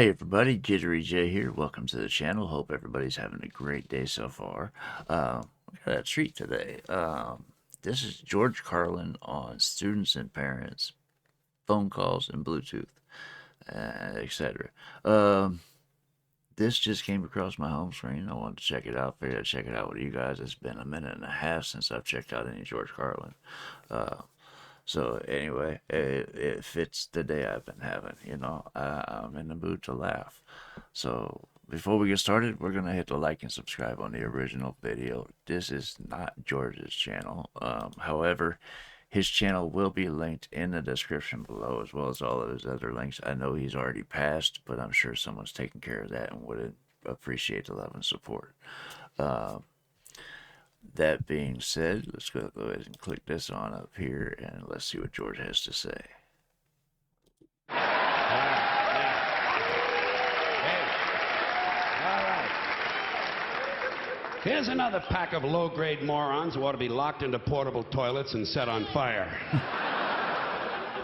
Hey everybody, JitteryJay here. Welcome to the channel. Hope everybody's having a great day so far. We got a treat today. This is George Carlin on students and parents, phone calls and Bluetooth, etc. This just came across my home screen. I wanted to check it out. Figured I'd check it out with you guys. It's been a minute and a half since I've checked out any George Carlin. So anyway, it fits the day I've been having. I'm in the mood to laugh. So before we get started, we're gonna hit the like and subscribe on the original video. This is not George's channel. However, his channel will be linked in the description below, as well as all of his other links. I know he's already passed, but I'm sure someone's taking care of that and would appreciate the love and support. That being said, let's go ahead and click this on up here and let's see what George has to say. All right. Here's another pack of low-grade morons who ought to be locked into portable toilets and set on fire.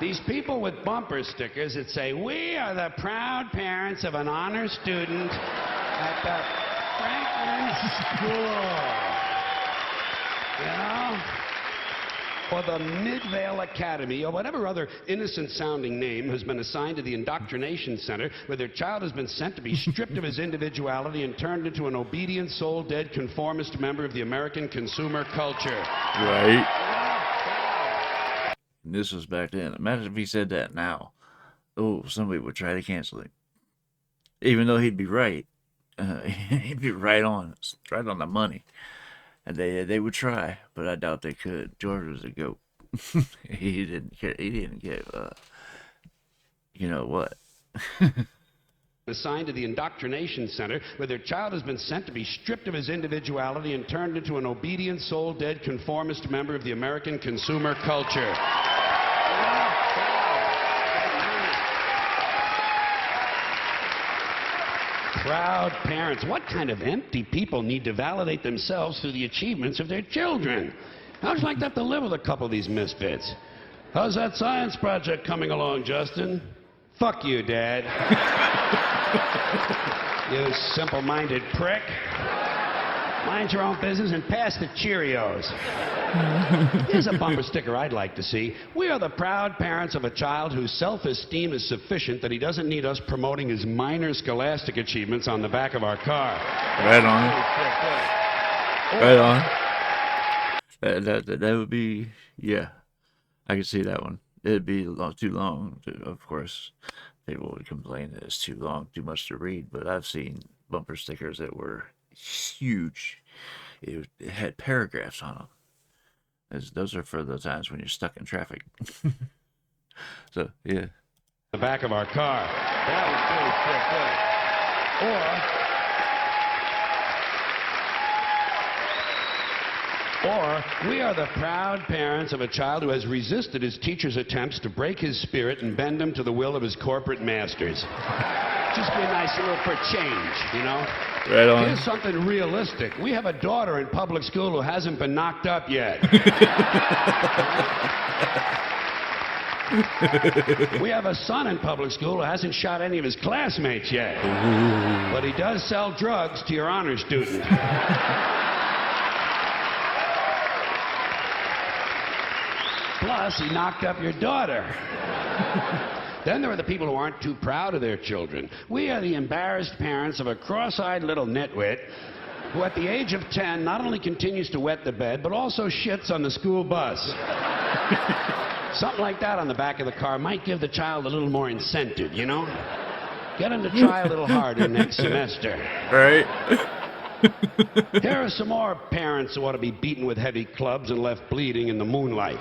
These people with bumper stickers that say, "We are the proud parents of an honor student at the Franklin School." You know? Or the Midvale Academy, or whatever other innocent-sounding name has been assigned to the indoctrination center where their child has been sent to be stripped of his individuality and turned into an obedient, soul-dead, conformist member of the American consumer culture. Right. This was back then. Imagine if he said that now. Oh, somebody would try to cancel him. Even though he'd be right. He'd be right on the money. And they would try, but I doubt they could. George was a goat. He didn't care. He didn't give you know what. Assigned to the indoctrination center where their child has been sent to be stripped of his individuality and turned into an obedient, soul-dead, conformist member of the American consumer culture. Proud parents. What kind of empty people need to validate themselves through the achievements of their children? How'd you like to have to live with a couple of these misfits? How's that science project coming along, Justin? Fuck you, Dad. You simple-minded prick. Mind your own business and pass the Cheerios. Here's a bumper sticker I'd like to see. We are the proud parents of a child whose self-esteem is sufficient that he doesn't need us promoting his minor scholastic achievements on the back of our car. Right on. Right on. That would be, yeah. I could see that one. It'd be too long. Of course, people would complain that it's too long, too much to read. But I've seen bumper stickers that were huge. It had paragraphs on them. Those are for the times when you're stuck in traffic. So, yeah. The back of our car. That was Or we are the proud parents of a child who has resisted his teacher's attempts to break his spirit and bend him to the will of his corporate masters. Just be nice a little for change, you know? Right on. Here's something realistic. We have a daughter in public school who hasn't been knocked up yet. We have a son in public school who hasn't shot any of his classmates yet. Ooh. But he does sell drugs to your honor student. Plus, he knocked up your daughter. Then there are the people who aren't too proud of their children. We are the embarrassed parents of a cross-eyed little nitwit who at the age of 10 not only continues to wet the bed, but also shits on the school bus. Something like that on the back of the car might give the child a little more incentive, you know? Get him to try a little harder next semester. Right. Here are some more parents who ought to be beaten with heavy clubs and left bleeding in the moonlight.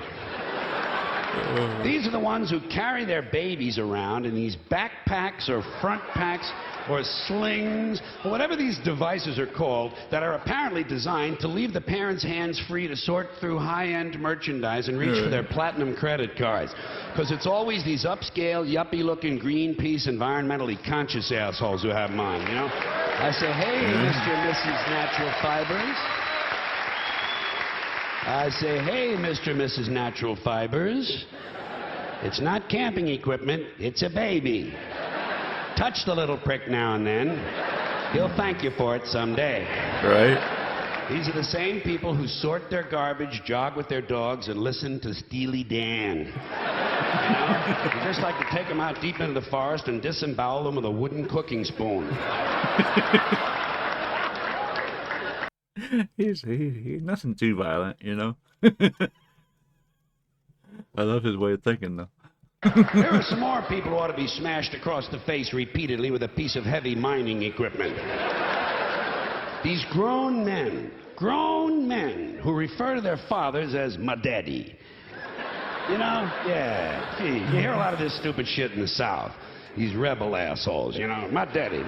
These are the ones who carry their babies around in these backpacks or front packs or slings or whatever these devices are called that are apparently designed to leave the parents' hands free to sort through high-end merchandise and reach for their platinum credit cards. Because it's always these upscale, yuppie-looking Greenpeace, environmentally conscious assholes who have them on, you know? I say, hey, Mr. and Mrs. Natural Fibers. I say, hey, Mr. and Mrs. Natural Fibers. It's not camping equipment, it's a baby. touch the little prick now and then. He'll thank you for it someday. Right? These are the same people who sort their garbage, jog with their dogs, and listen to Steely Dan. You know? You just like to take them out deep into the forest and disembowel them with a wooden cooking spoon. He's nothing too violent, you know? I love his way of thinking, though. There are some more people who ought to be smashed across the face repeatedly with a piece of heavy mining equipment. These grown men who refer to their fathers as my daddy. You know? Yeah. Gee, you hear a lot of this stupid shit in the South. These rebel assholes, you know. My daddy,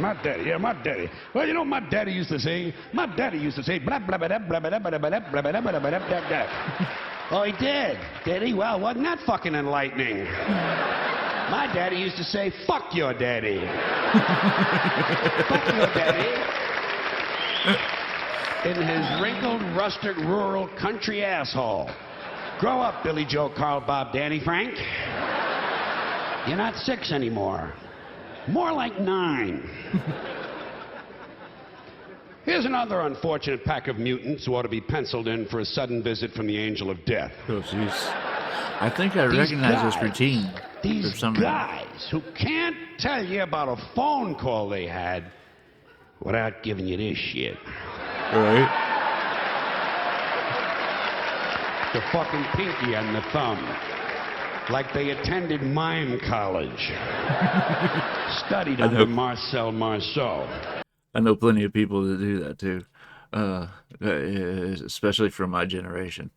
yeah, my daddy. Well, you know what my daddy used to say? My daddy used to say, blah, blah, blah, blah, blah, blah, blah, blah, blah, blah, blah, blah, blah, blah. Oh, he did? Did he? Well, wasn't that fucking enlightening? My daddy used to say, fuck your daddy. Fuck your daddy. In his wrinkled, rusted, rural, country asshole. Grow up, Billy Joe, Carl, Bob, Danny, Frank. You're not 6 anymore. More like 9. Here's another unfortunate pack of mutants who ought to be penciled in for a sudden visit from the angel of death. Oh, jeez. I think I recognize this routine. These guys who can't tell you about a phone call they had without giving you this shit. Right? The fucking pinky and the thumb. Like they attended mime college. Studied under Marcel Marceau. I know plenty of people that do that, too. Especially from my generation.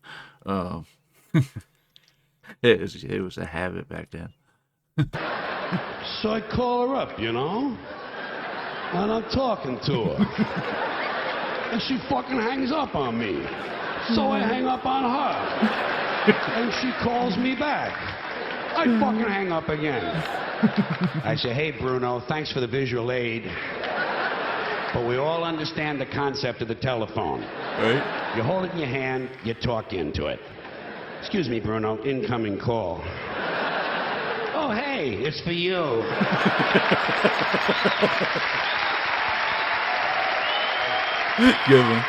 It was a habit back then. So I call her up, you know? And I'm talking to her. And she fucking hangs up on me. So I hang up on her. And she calls me back. I fucking hang up again. I say, hey, Bruno, thanks for the visual aid. But we all understand the concept of the telephone. Right? You hold it in your hand, you talk into it. Excuse me, Bruno, incoming call. Oh, hey, it's for you. Good one.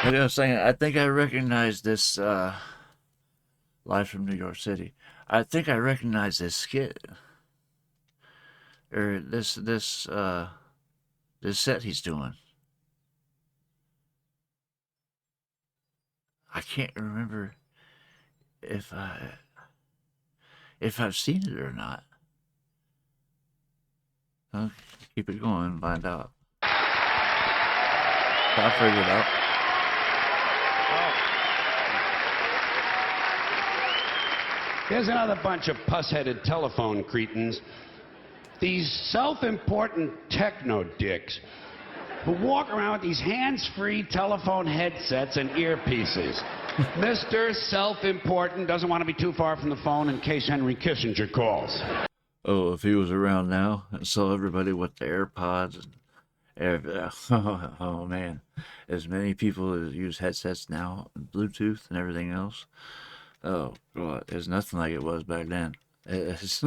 Like I was saying, I think I recognize this Live from New York City. I think I recognize this skit. Or this set he's doing. I can't remember if I've seen it or not. I'll keep it going and find out. I'll figure it out. Here's another bunch of pus-headed telephone cretins. These self-important techno dicks who walk around with these hands-free telephone headsets and earpieces. Mr. Self-Important doesn't want to be too far from the phone in case Henry Kissinger calls. Oh, if he was around now and saw everybody with the AirPods and oh man, as many people as use headsets now and Bluetooth and everything else. Oh God, there's nothing like it was back then. It's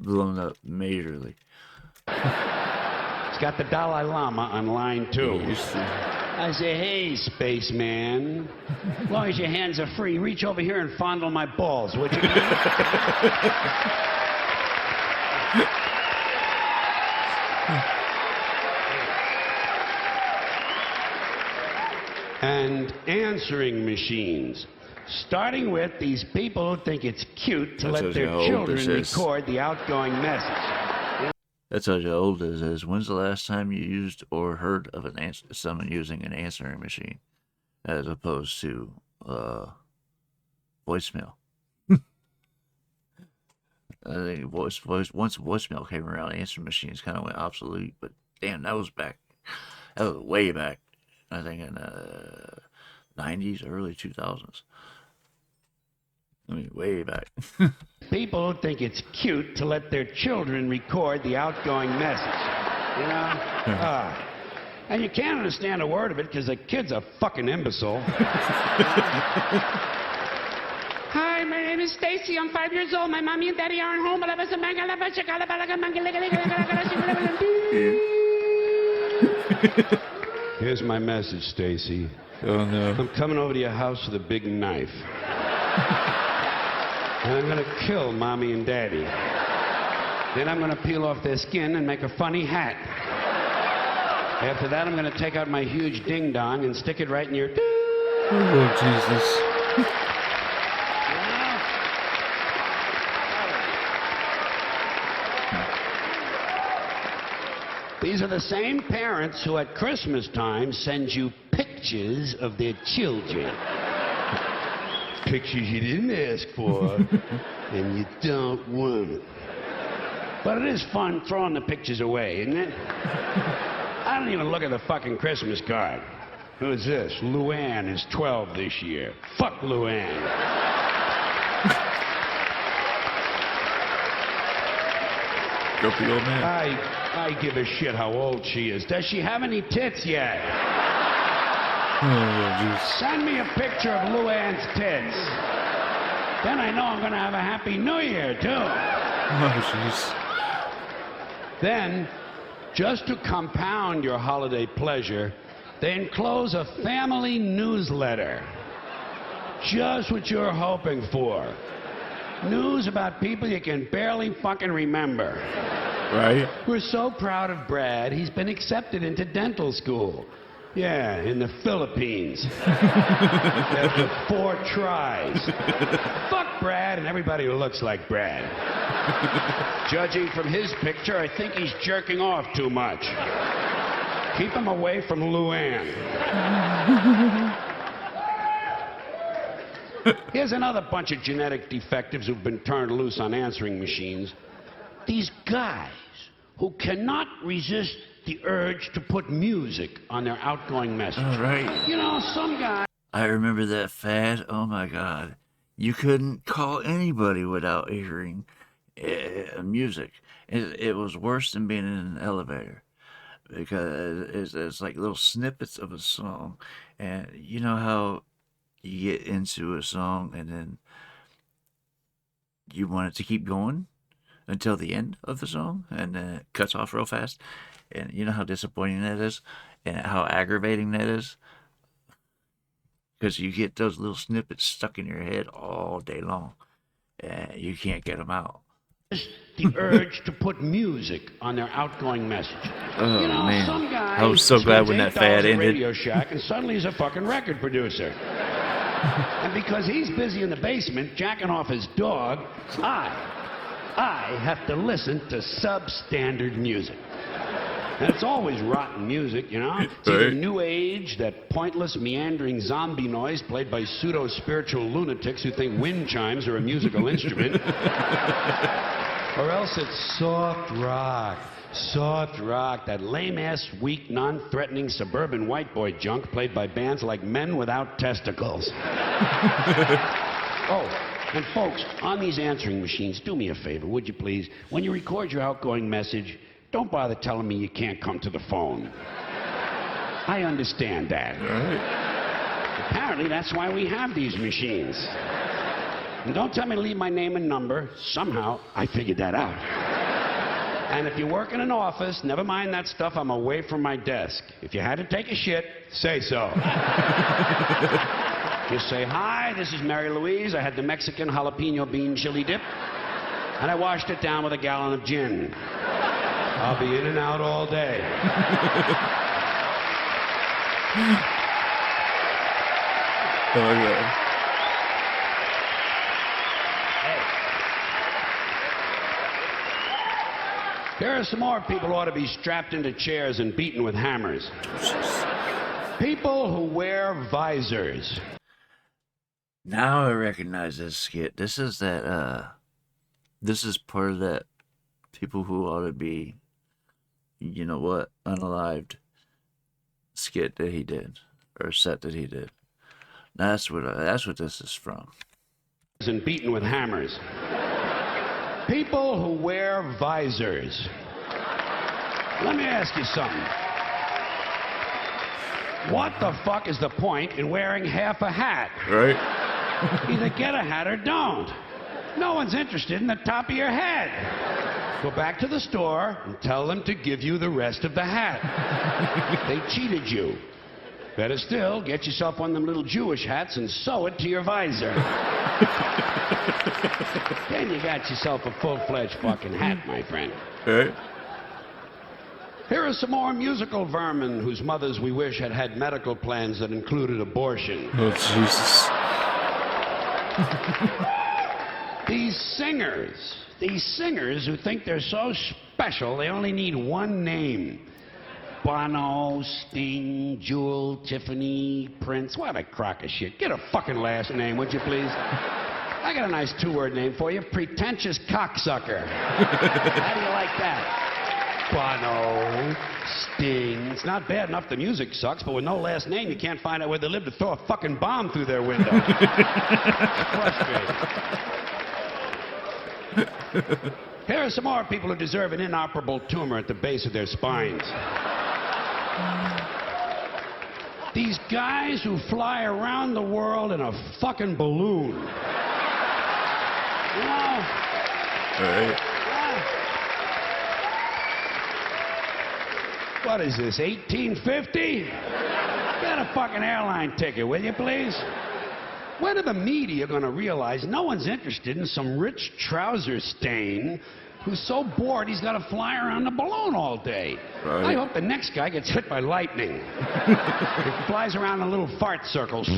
blown up majorly. It's got the Dalai Lama on line 2. I say, hey, spaceman, as long as your hands are free, reach over here and fondle my balls, would you? And answering machines. Starting with these people who think it's cute to let their children record the outgoing message. That tells you how old it is. When's the last time you used or heard of someone using an answering machine as opposed to voicemail? I think once voicemail came around, answering machines kind of went obsolete. But damn, that was way back. I think in the 90s, early 2000s. I mean, way back. People who think it's cute to let their children record the outgoing message. You know? And you can't understand a word of it because the kid's a fucking imbecile. Hi, my name is Stacy. I'm 5 years old. My mommy and daddy aren't home. Here's my message, Stacy. Oh, no. I'm coming over to your house with a big knife. And I'm gonna kill mommy and daddy. Then I'm gonna peel off their skin and make a funny hat. After that, I'm gonna take out my huge ding-dong and stick it right in your... Oh, Jesus. These are the same parents who at Christmas time send you pictures of their children. Pictures you didn't ask for, and you don't want. But it is fun throwing the pictures away, isn't it? I don't even look at the fucking Christmas card. Who's this? Luann is 12 this year. Fuck Luann. Grumpy old man. I give a shit how old she is. Does she have any tits yet? Oh, jeez. Send me a picture of Luann's tits. Then I know I'm going to have a happy new year, too. Oh, jeez. Then, just to compound your holiday pleasure, they enclose a family newsletter. Just what you're hoping for. News about people you can barely fucking remember. Right? We're so proud of Brad, he's been accepted into dental school. Yeah, in the Philippines. After 4 tries. Fuck Brad and everybody who looks like Brad. Judging from his picture, I think he's jerking off too much. Keep him away from Luann. Here's another bunch of genetic defectives who've been turned loose on answering machines. These guys who cannot resist the urge to put music on their outgoing message. All right. You know, some guys... I remember that fad. Oh, my God. You couldn't call anybody without hearing music. It was worse than being in an elevator. Because it's like little snippets of a song. And you know how you get into a song and then you want it to keep going until the end of the song and then it cuts off real fast? And you know how disappointing that is and how aggravating that is? Because you get those little snippets stuck in your head all day long and you can't get them out. The urge to put music on their outgoing message. Oh, you know, man. some guy I was so glad when that spends $8 fad at ended. Radio Shack and suddenly he's a fucking record producer. And because he's busy in the basement jacking off his dog, I have to listen to substandard music. And it's always rotten music, you know? It's either new age, that pointless, meandering zombie noise played by pseudo-spiritual lunatics who think wind chimes are a musical instrument. Or else it's soft rock, that lame-ass, weak, non-threatening suburban white boy junk played by bands like Men Without Testicles. Oh, and folks, on these answering machines, do me a favor, would you please? When you record your outgoing message, don't bother telling me you can't come to the phone. I understand that. Right. Apparently, that's why we have these machines. And don't tell me to leave my name and number. Somehow, I figured that out. And if you work in an office, never mind that stuff, I'm away from my desk. If you had to take a shit, say so. Just say, hi, this is Mary Louise. I had the Mexican jalapeno bean chili dip, and I washed it down with a gallon of gin. I'll be in and out all day. Oh, yeah. There are some more people who ought to be strapped into chairs and beaten with hammers. People who wear visors. Now I recognize this skit. This is that, this is part of that people who ought to be, you know what, unalived skit that he did, or set that he did. That's what this is from. And beaten with hammers. People who wear visors. Let me ask you something. What the fuck is the point in wearing half a hat? Right? Either get a hat or don't. No one's interested in the top of your head. Go back to the store and tell them to give you the rest of the hat. They cheated you. Better still, get yourself one of them little Jewish hats and sew it to your visor. Then you got yourself a full-fledged fucking hat, my friend. All right. Here are some more musical vermin whose mothers we wish had had medical plans that included abortion. Oh, Jesus. These singers who think they're so special, they only need one name. Bono, Sting, Jewel, Tiffany, Prince. What a crock of shit. Get a fucking last name, would you please? I got a nice two-word name for you. Pretentious cocksucker. How do you like that? Bono, Sting. It's not bad enough the music sucks, but with no last name, you can't find out where they live to throw a fucking bomb through their window. Frustrating. Here are some more people who deserve an inoperable tumor at the base of their spines. These guys who fly around the world in a fucking balloon. You know? All right. What is this, 1850? Get a fucking airline ticket, will you, please? When are the media going to realize no one's interested in some rich trouser stain who's so bored he's got to fly around the balloon all day? Right. I hope the next guy gets hit by lightning. He flies around in little fart circles.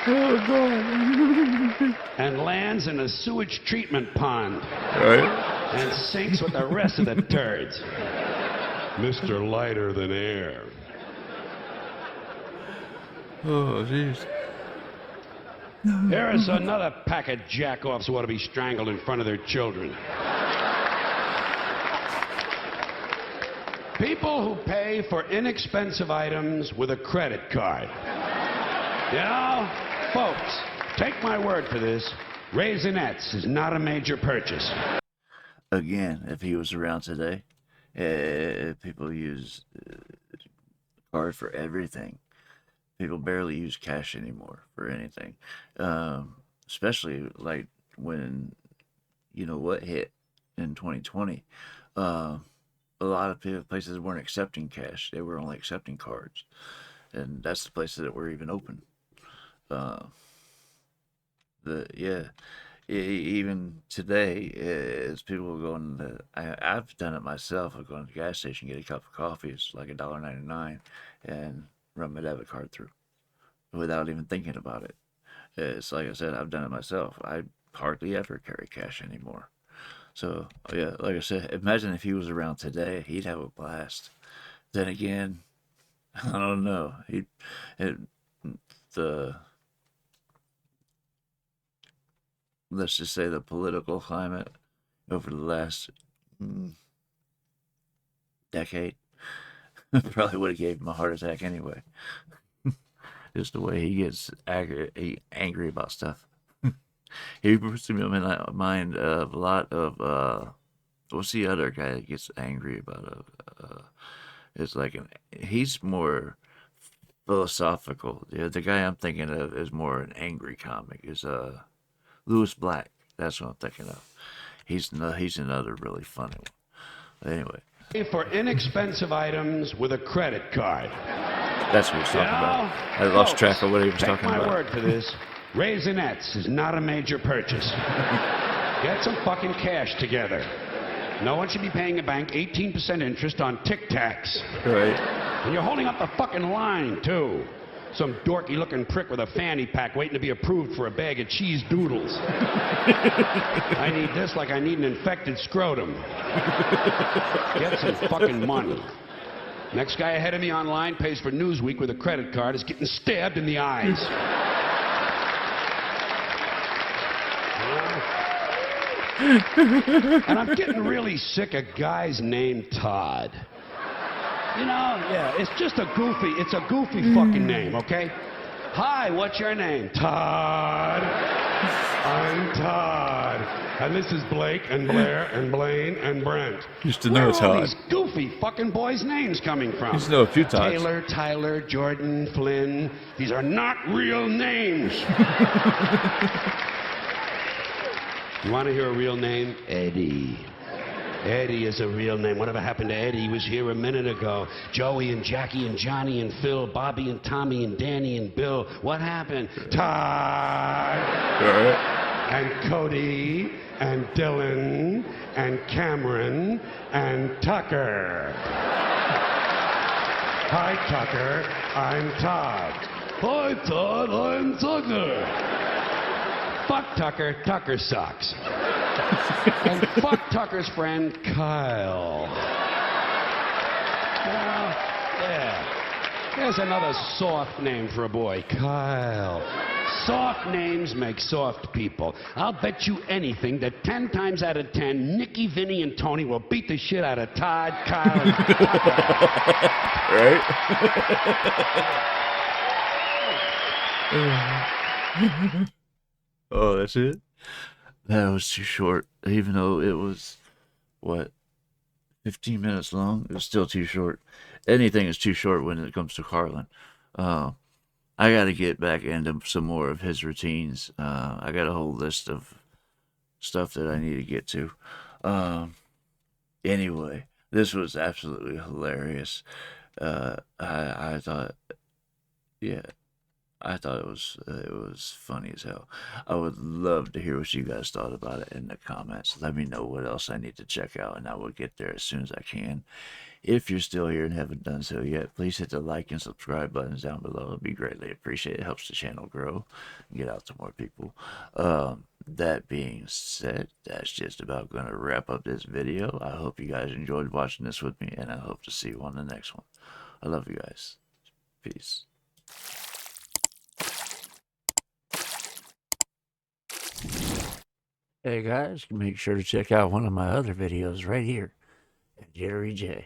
Oh, God. And lands in a sewage treatment pond. Right. And sinks with the rest of the turds. Mr. Lighter Than Air. Oh, jeez. Here's another pack of jack-offs who ought to be strangled in front of their children. People who pay for inexpensive items with a credit card. You know, folks, take my word for this. Raisinets is not a major purchase. Again, if he was around today, people use card for everything. People barely use cash anymore for anything. Especially like when, you know what hit in 2020. A lot of places weren't accepting cash. They were only accepting cards. And that's the places that were even open. Even today, as people going to, I've done it myself. I go to the gas station, get a cup of coffee. It's like $1.99, and run my debit card through without even thinking about it. It's like I said, I've done it myself. I hardly ever carry cash anymore. So yeah, like I said, imagine if he was around today, he'd have a blast. Then again, I don't know. Let's just say the political climate over the last decade probably would have gave him a heart attack anyway. Just the way he gets angry about stuff. He puts me in mind of a lot of what's the other guy that gets angry about it's like he's more philosophical. The guy I'm thinking of is more an angry comic. Is Lewis Black. That's what I'm thinking of. He's another really funny one. But anyway. For inexpensive items with a credit card. That's what he was talking about. I lost track of what he was talking about. Take my word for this. Raisinets is not a major purchase. Get some fucking cash together. No one should be paying a bank 18% interest on Tic Tacs. Right. And you're holding up the fucking line, too. Some dorky-looking prick with a fanny pack waiting to be approved for a bag of cheese doodles. I need this like I need an infected scrotum. Get some fucking money. Next guy ahead of me online pays for Newsweek with a credit card is getting stabbed in the eyes. And I'm getting really sick of guys named Todd. You know, yeah, it's just a goofy fucking name, okay? Hi, what's your name? Todd. I'm Todd. And this is Blake and Blair and Blaine and Brent. Used to Where know are all Todd. these goofy fucking boys' names coming from? Used to know a few Todds. Taylor, Tyler, Jordan, Flynn. These are not real names. You want to hear a real name? Eddie. Eddie is a real name. Whatever happened to Eddie? He was here a minute ago. Joey and Jackie and Johnny and Phil, Bobby and Tommy and Danny and Bill. What happened? Todd. All right. And Cody and Dylan and Cameron and Tucker. Hi, Tucker. I'm Todd. Hi, Todd. I'm Tucker. Fuck Tucker. Tucker sucks. And fuck Tucker's friend, Kyle. Well, yeah. There's another soft name for a boy, Kyle. Soft names make soft people. I'll bet you anything that 10 times out of 10, Nicky, Vinny, and Tony will beat the shit out of Todd, Kyle, and Right? Oh, that's it? That was too short. Even though it was, what, 15 minutes long? It was still too short. Anything is too short when it comes to Carlin. I got to get back into some more of his routines. I got a whole list of stuff that I need to get to. Anyway, this was absolutely hilarious. I thought, yeah, I thought it was funny as hell. I would love to hear what you guys thought about it in the comments. Let me know what else I need to check out, and I will get there as soon as I can. If you're still here and haven't done so yet, please hit the like and subscribe buttons down below. It'd be greatly appreciated. It helps the channel grow and get out to more people. That being said, that's just about going to wrap up this video. I hope you guys enjoyed watching this with me, and I hope to see you on the next one. I love you guys. Peace. Hey guys, make sure to check out one of my other videos right here at JitteryJay.